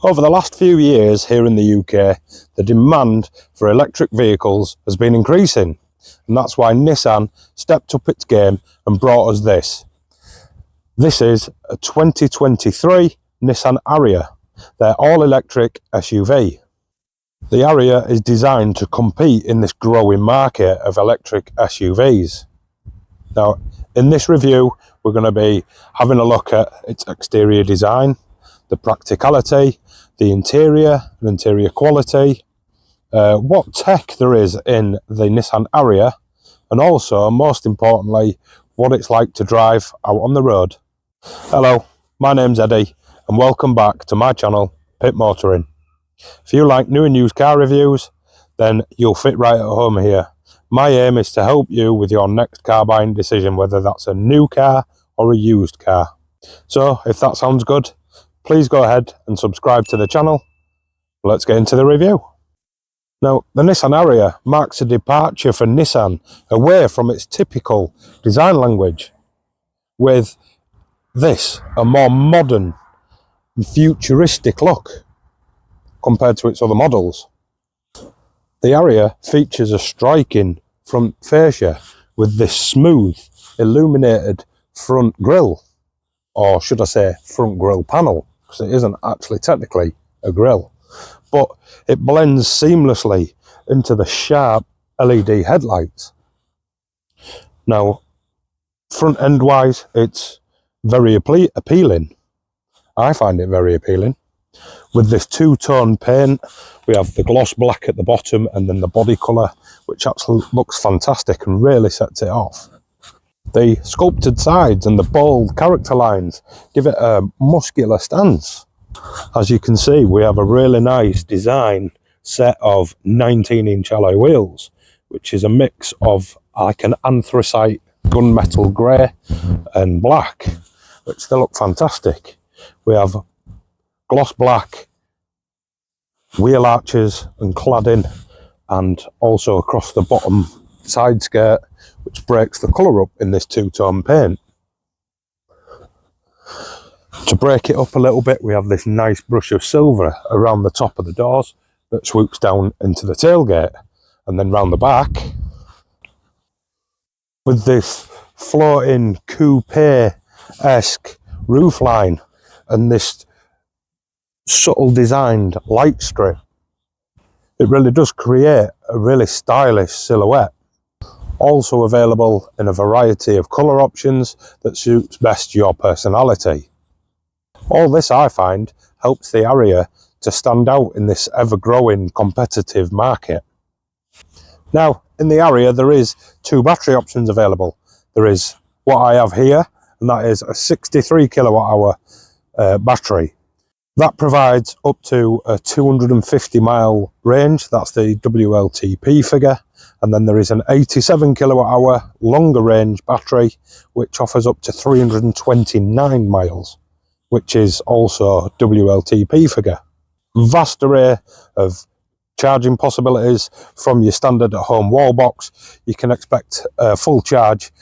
Over the last few years here in the UK, the demand for electric vehicles has been increasing, and that's why Nissan stepped up its game and brought us this. This is a 2023 Nissan Ariya, their all-electric SUV. The Ariya is designed to compete in this growing market of electric SUVs. Now, in this review, we're going to be having a look at its exterior design, the practicality, the interior and interior quality, what tech there is in the Nissan Ariya, and also, most importantly, what it's like to drive out on the road. Hello, my name's Eddie, and welcome back to my channel, Pit Motoring. If you like new and used car reviews, then you'll fit right at home here. My aim is to help you with your next car buying decision, whether that's a new car or a used car. So, if that sounds good, please go ahead and subscribe to the channel. Let's get into the review. Now, the Nissan Ariya marks a departure for Nissan away from its typical design language, with this, a more modern, futuristic look compared to its other models. The Ariya features a striking front fascia with this smooth, illuminated front grille, or should I say front grille panel, because it isn't actually technically a grille, but it blends seamlessly into the sharp LED headlights. Now, front end wise, it's very appealing. I find it very appealing. With this two-tone paint, we have the gloss black at the bottom and then the body colour, which actually looks fantastic and really sets it off. The sculpted sides and the bold character lines give it a muscular stance. As you can see, we have a really nice design set of 19-inch alloy wheels, which is a mix of like an anthracite gunmetal grey and black, which they look fantastic. We have gloss black wheel arches and cladding, and also across the bottom side skirt, which breaks the colour up in this two-tone paint. To break it up a little bit, we have this nice brush of silver around the top of the doors that swoops down into the tailgate, and then round the back with this floating coupe-esque roofline and this subtle designed light strip. It really does create a really stylish silhouette. Also available in a variety of colour options that suits best your personality. All this, I find, helps the Ariya to stand out in this ever-growing competitive market. Now, in the Ariya, there is two battery options available. There is what I have here, and that is a 63 kilowatt hour battery. That provides up to a 250 mile range. That's the WLTP figure. And then there is an 87 kilowatt hour longer range battery, which offers up to 329 miles, which is also WLTP figure. Vast array of charging possibilities from your standard at home wall box. You can expect a full charge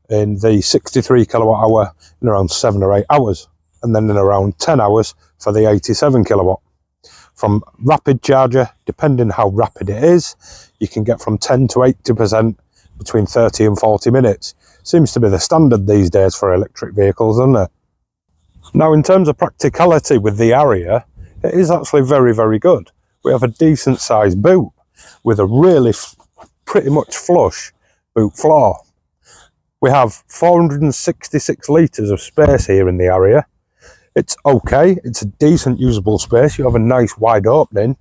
in the 63 kilowatt hour in around 7 or 8 hours, and then in around 10 hours for the 87 kilowatt. From rapid charger, depending how rapid it is, you can get from 10 to 80% between 30 and 40 minutes. Seems to be the standard these days for electric vehicles, doesn't it? Now, in terms of practicality with the Ariya, it is actually very, very good. We have a decent sized boot with a really pretty much flush boot floor. We have 466 litres of space here in the Ariya. It's okay, it's a decent usable space. You have a nice wide opening,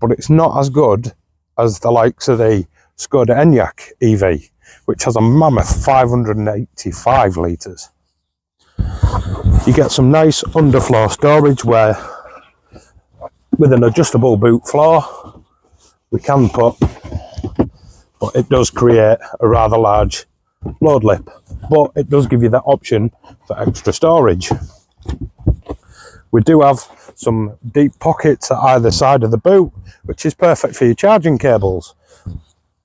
but it's not as good as the likes of the Skoda Enyaq EV, which has a mammoth 585 litres. You get some nice underfloor storage where, with an adjustable boot floor, we can put, but it does create a rather large load lip, but it does give you that option for extra storage. We do have some deep pockets at either side of the boot, which is perfect for your charging cables.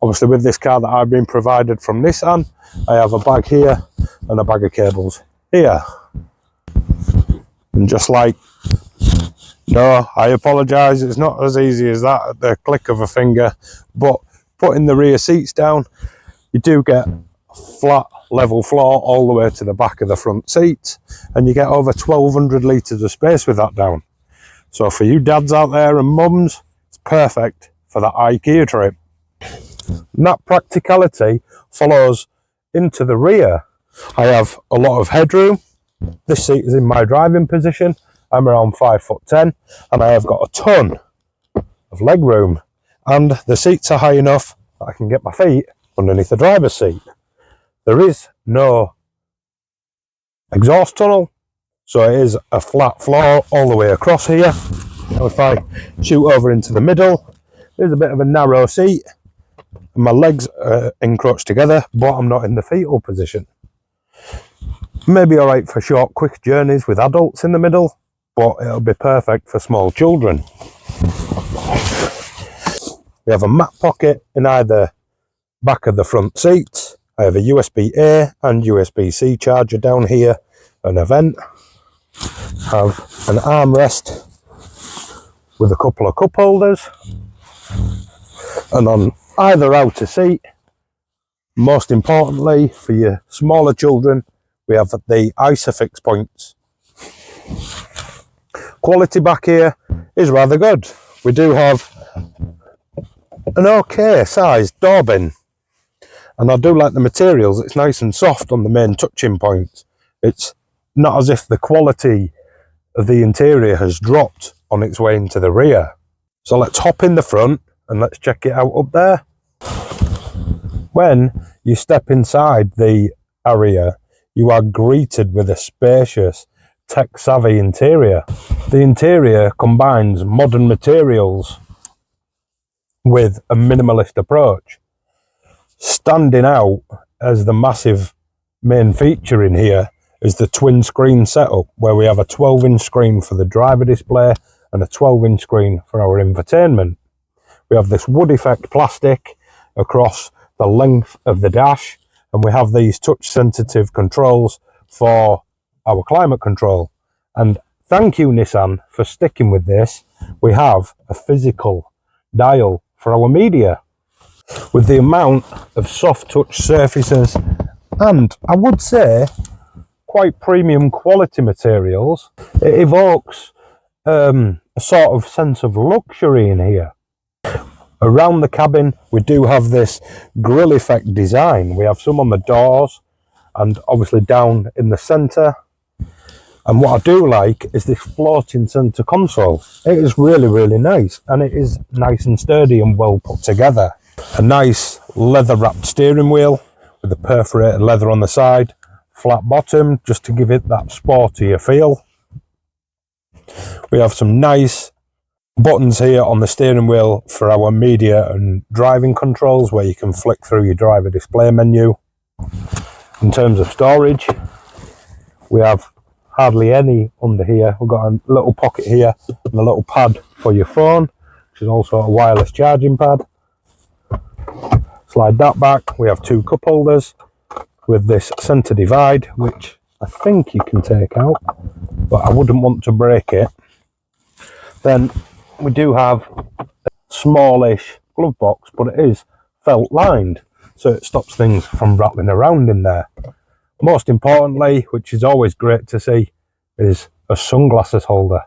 Obviously, with this car that I've been provided from Nissan, I have a bag here and a bag of cables here. And just like No, I apologise, it's not as easy as that at the click of a finger, but putting the rear seats down, you do get a flat level floor all the way to the back of the front seat, and you get over 1200 litres of space with that down. So for you dads out there and mums, it's perfect for that IKEA trip. And that practicality follows into the rear. I have a lot of headroom. This seat is in my driving position. I'm around 5'10", and I have got a ton of leg room, and the seats are high enough that I can get my feet underneath the driver's seat. There is no exhaust tunnel, so it is a flat floor all the way across here. Now if I shoot over into the middle, there's a bit of a narrow seat, and my legs are encroached together, but I'm not in the fetal position. Maybe alright for short, quick journeys with adults in the middle, but it'll be perfect for small children. We have a mat pocket in either back of the front seat. I have a USB-A and USB-C charger down here, and a vent. Have an armrest with a couple of cup holders, and on either outer seat, most importantly for your smaller children, we have the ISOFIX points. Quality back here is rather good. We do have an okay sized door bin, and I do like the materials. It's nice and soft on the main touching points. It's not as if the quality of the interior has dropped on its way into the rear. So let's hop in the front and let's check it out up there. When you step inside the Ariya, you are greeted with a spacious, tech-savvy interior. The interior combines modern materials with a minimalist approach. Standing out as the massive main feature in here is the twin screen setup, where we have a 12-inch screen for the driver display and a 12-inch screen for our infotainment. We have this wood effect plastic across the length of the dash, and we have these touch sensitive controls for our climate control. And thank you, Nissan, for sticking with this. We have a physical dial for our media. With the amount of soft touch surfaces and, I would say, quite premium quality materials, it evokes a sort of sense of luxury in here. Around the cabin, we do have this grille effect design. We have some on the doors and obviously down in the centre. And what I do like is this floating centre console. It is really, really nice, and it is nice and sturdy and well put together. A nice leather wrapped steering wheel with the perforated leather on the side, flat bottom just to give it that sportier feel. We have some nice buttons here on the steering wheel for our media and driving controls, where you can flick through your driver display menu. In terms of storage, we have hardly any under here. We've got a little pocket here and a little pad for your phone, which is also a wireless charging pad. Slide that back. We have two cup holders with this centre divide, which I think you can take out, but I wouldn't want to break it. Then we do have a smallish glove box, but it is felt lined, so it stops things from rattling around in there. Most importantly, which is always great to see, is a sunglasses holder.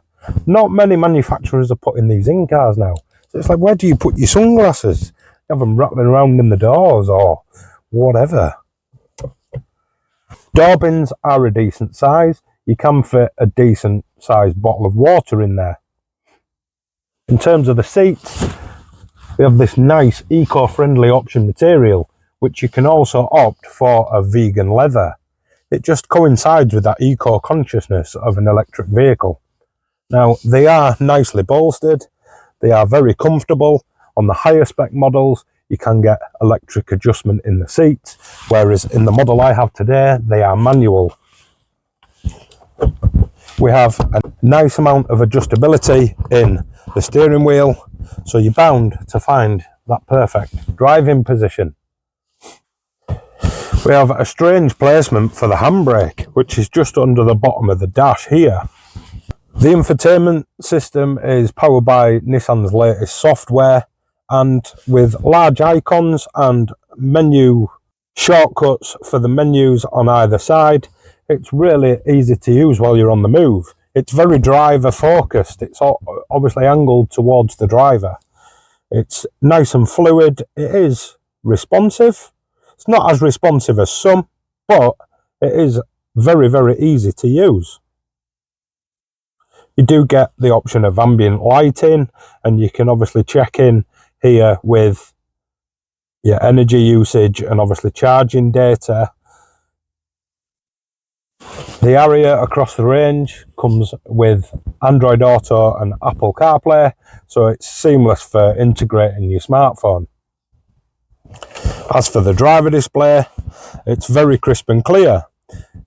Not many manufacturers are putting these in cars now. So it's like, where do you put your sunglasses? You have them rattling around in the doors or whatever. Door bins are a decent size. You can fit a decent sized bottle of water in there. In terms of the seats, we have this nice eco-friendly option material, which you can also opt for a vegan leather. It just coincides with that eco-consciousness of an electric vehicle. Now, they are nicely bolstered, they are very comfortable. On the higher spec models, you can get electric adjustment in the seats, whereas in the model I have today, they are manual. We have a nice amount of adjustability in the steering wheel, so you're bound to find that perfect driving position. We have a strange placement for the handbrake, which is just under the bottom of the dash here. The infotainment system is powered by Nissan's latest software, and with large icons and menu shortcuts for the menus on either side, it's really easy to use while you're on the move. It's very driver focused. It's obviously angled towards the driver. It's nice and fluid. It is responsive. It's not as responsive as some, but it is very, very easy to use. You do get the option of ambient lighting, and you can obviously check in here with your energy usage and obviously charging data. The Ariya across the range comes with Android Auto and Apple CarPlay, so it's seamless for integrating your smartphone. As for the driver display, it's very crisp and clear.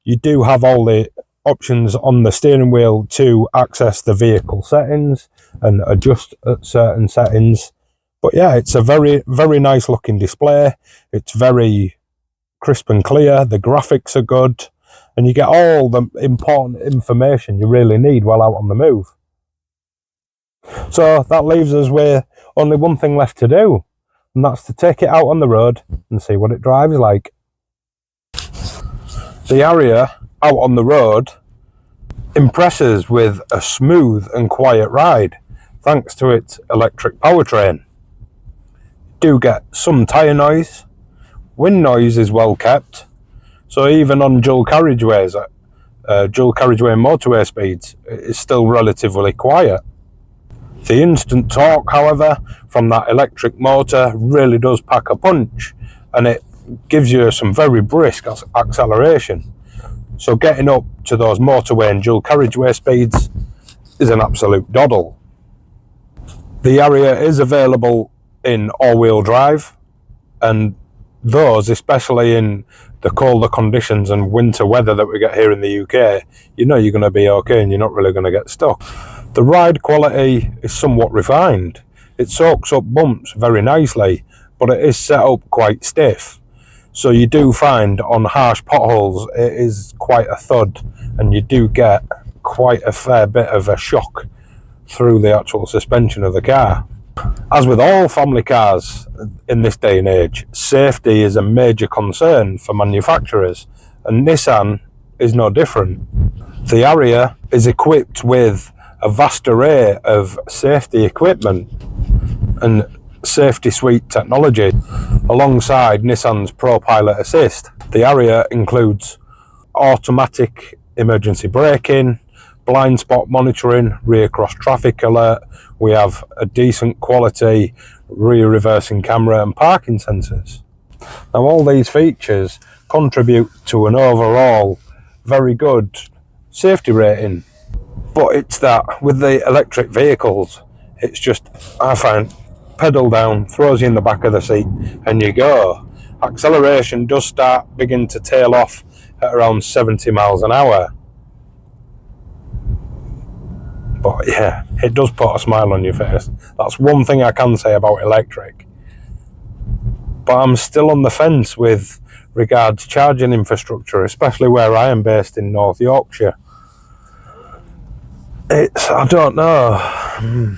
You do have all the options on the steering wheel to access the vehicle settings and adjust certain settings. But yeah, it's a very, very nice looking display. It's very crisp and clear. The graphics are good, and you get all the important information you really need while out on the move. So that leaves us with only one thing left to do, and that's to take it out on the road and see what it drives like. The Ariya out on the road impresses with a smooth and quiet ride thanks to its electric powertrain. You do get some tyre noise. Wind noise is well kept, so even on dual carriageway motorway speeds, it is still relatively quiet. The instant torque, however, from that electric motor really does pack a punch, and it gives you some very brisk acceleration. So getting up to those motorway and dual carriageway speeds is an absolute doddle. The Ariya is available in all-wheel drive, and those, especially in the colder conditions and winter weather that we get here in the UK, you know you're going to be okay and you're not really going to get stuck. The ride quality is somewhat refined. It soaks up bumps very nicely, but it is set up quite stiff. So you do find on harsh potholes it is quite a thud, and you do get quite a fair bit of a shock through the actual suspension of the car. As with all family cars in this day and age, safety is a major concern for manufacturers, and Nissan is no different. The Ariya is equipped with a vast array of safety equipment and safety suite technology alongside Nissan's ProPilot Assist. The Ariya includes automatic emergency braking, blind spot monitoring, rear cross traffic alert. We have a decent quality rear reversing camera and parking sensors. Now all these features contribute to an overall very good safety rating, but it's that with the electric vehicles, it's just, I find, pedal down, throws you in the back of the seat, and you go. Acceleration does start begin to tail off at around 70 miles an hour. But yeah, it does put a smile on your face. That's one thing I can say about electric. But I'm still on the fence with regards charging infrastructure, especially where I am based in North Yorkshire. I don't know.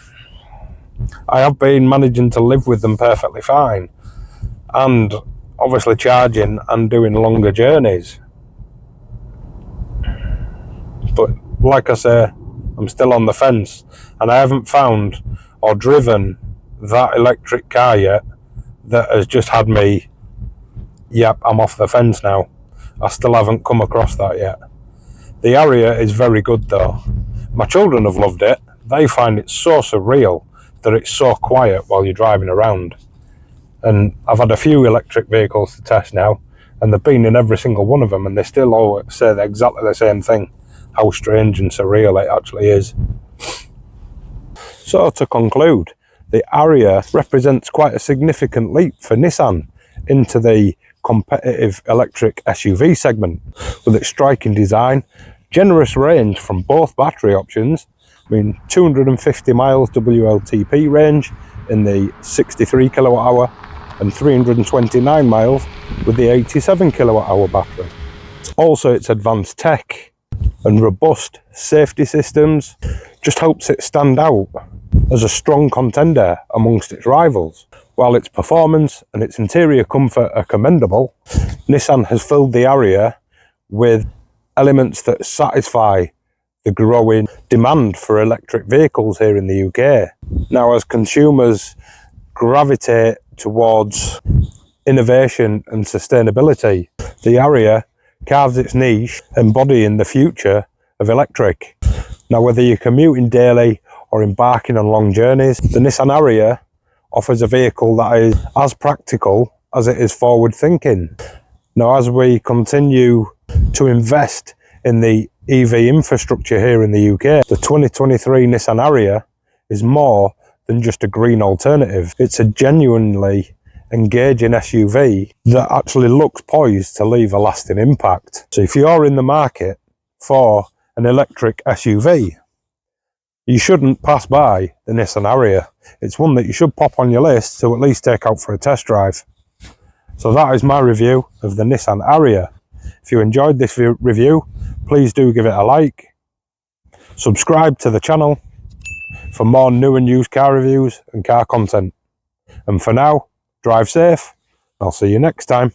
I have been managing to live with them perfectly fine, and obviously charging and doing longer journeys. But like I say, I'm still on the fence, and I haven't found or driven that electric car yet that has just had me, yep, I'm off the fence now. I still haven't come across that yet. The Ariya is very good though. My children have loved it. They find it so surreal that it's so quiet while you're driving around. And I've had a few electric vehicles to test now, and they've been in every single one of them, and they still all say exactly the same thing, how strange and surreal it actually is. So to conclude, the Ariya represents quite a significant leap for Nissan into the competitive electric SUV segment, with its striking design, generous range from both battery options. I mean, 250 miles WLTP range in the 63 kilowatt hour and 329 miles with the 87 kilowatt hour battery. Also, its advanced tech and robust safety systems, just helps it stand out as a strong contender amongst its rivals. While its performance and its interior comfort are commendable, Nissan has filled the Ariya with elements that satisfy the growing demand for electric vehicles here in the UK. Now, as consumers gravitate towards innovation and sustainability, the Ariya carves its niche, embodying the future of electric. Now, whether you're commuting daily or embarking on long journeys, the Nissan Ariya offers a vehicle that is as practical as it is forward thinking. Now, as we continue to invest in the EV infrastructure here in the UK, the 2023 Nissan Ariya is more than just a green alternative. It's a genuinely engaging SUV that actually looks poised to leave a lasting impact. So if you're in the market for an electric SUV, you shouldn't pass by the Nissan Ariya. It's one that you should pop on your list to at least take out for a test drive. So that is my review of the Nissan Ariya. If you enjoyed this review, please do give it a like. Subscribe to the channel for more new and used car reviews and car content. And for now, drive safe. I'll see you next time.